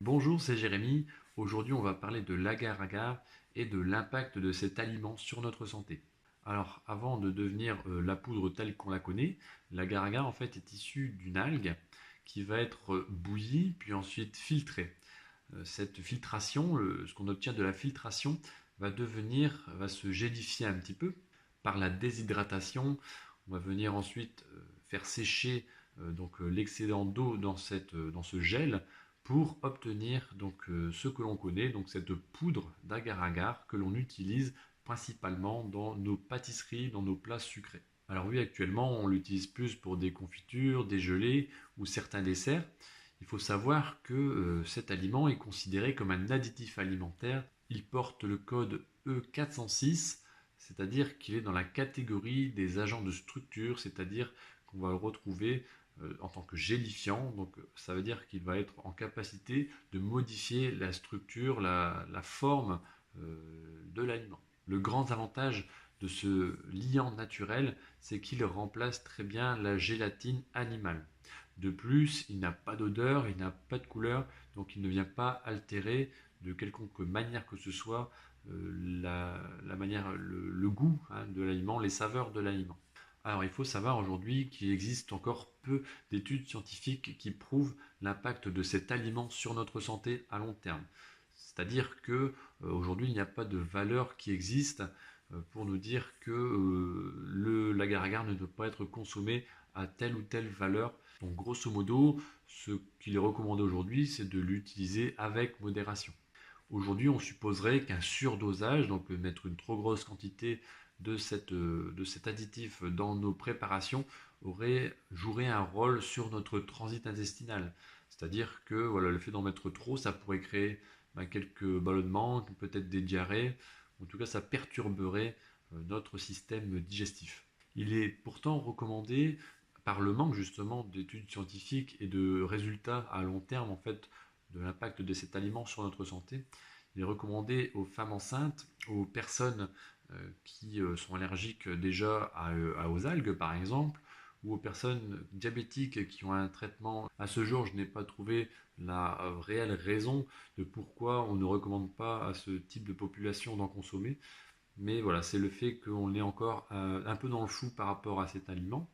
Bonjour, c'est Jérémy. Aujourd'hui, on va parler de l'agar-agar et de l'impact de cet aliment sur notre santé. Alors, avant de devenir la poudre telle qu'on la connaît, l'agar-agar en fait est issu d'une algue qui va être bouillie puis ensuite filtrée. Cette filtration, ce qu'on obtient de la filtration, va se gélifier un petit peu par la déshydratation. On va venir ensuite faire sécher l'excédent d'eau dans ce gel pour obtenir ce que l'on connaît, donc cette poudre d'agar-agar que l'on utilise principalement dans nos pâtisseries, dans nos plats sucrés. Alors oui, actuellement, on l'utilise plus pour des confitures, des gelées ou certains desserts. Il faut savoir que cet aliment est considéré comme un additif alimentaire. Il porte le code E406, c'est-à-dire qu'il est dans la catégorie des agents de structure, c'est-à-dire qu'on va le retrouver en tant que gélifiant. Donc ça veut dire qu'il va être en capacité de modifier la structure, la forme de l'aliment. Le grand avantage de ce liant naturel, c'est qu'il remplace très bien la gélatine animale. De plus, il n'a pas d'odeur, il n'a pas de couleur, donc il ne vient pas altérer de quelconque manière que ce soit le goût de l'aliment, les saveurs de l'aliment. Alors il faut savoir aujourd'hui qu'il existe encore peu d'études scientifiques qui prouvent l'impact de cet aliment sur notre santé à long terme. C'est-à-dire que aujourd'hui il n'y a pas de valeur qui existe pour nous dire que l'agar-agar ne doit pas être consommé à telle ou telle valeur. Donc grosso modo, ce qu'il est recommandé aujourd'hui, c'est de l'utiliser avec modération. Aujourd'hui, on supposerait qu'un surdosage, donc mettre une trop grosse quantité de cet additif dans nos préparations, jouerait un rôle sur notre transit intestinal. C'est-à-dire que voilà, le fait d'en mettre trop, ça pourrait créer quelques ballonnements, peut-être des diarrhées. En tout cas, ça perturberait notre système digestif. Il est pourtant recommandé par le manque justement d'études scientifiques et de résultats à long terme en fait de l'impact de cet aliment sur notre santé. Il est recommandé aux femmes enceintes, aux personnes qui sont allergiques déjà aux algues par exemple, ou aux personnes diabétiques qui ont un traitement. À ce jour, je n'ai pas trouvé la réelle raison de pourquoi on ne recommande pas à ce type de population d'en consommer. Mais voilà, c'est le fait qu'on est encore un peu dans le flou par rapport à cet aliment.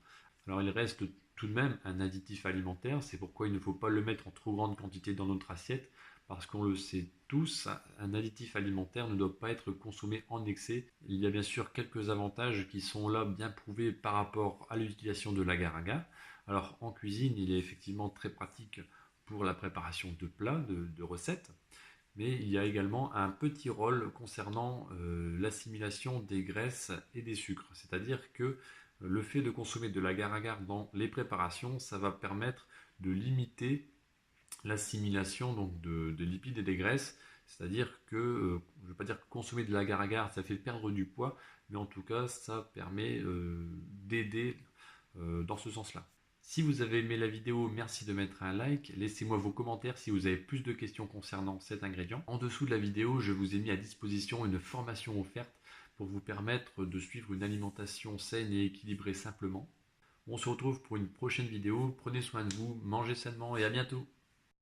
Alors il reste tout de même un additif alimentaire, c'est pourquoi il ne faut pas le mettre en trop grande quantité dans notre assiette, parce qu'on le sait tous, un additif alimentaire ne doit pas être consommé en excès. Il y a bien sûr quelques avantages qui sont là bien prouvés par rapport à l'utilisation de l'agar-agar. Alors en cuisine, il est effectivement très pratique pour la préparation de plats, de recettes, mais il y a également un petit rôle concernant l'assimilation des graisses et des sucres. C'est-à-dire que le fait de consommer de l'agar-agar dans les préparations, ça va permettre de limiter l'assimilation des lipides et des graisses. C'est-à-dire que, je ne veux pas dire que consommer de l'agar-agar, ça fait perdre du poids, mais en tout cas, ça permet d'aider dans ce sens-là. Si vous avez aimé la vidéo, merci de mettre un like. Laissez-moi vos commentaires si vous avez plus de questions concernant cet ingrédient. En dessous de la vidéo, je vous ai mis à disposition une formation offerte pour vous permettre de suivre une alimentation saine et équilibrée simplement. On se retrouve pour une prochaine vidéo. Prenez soin de vous, mangez sainement et à bientôt.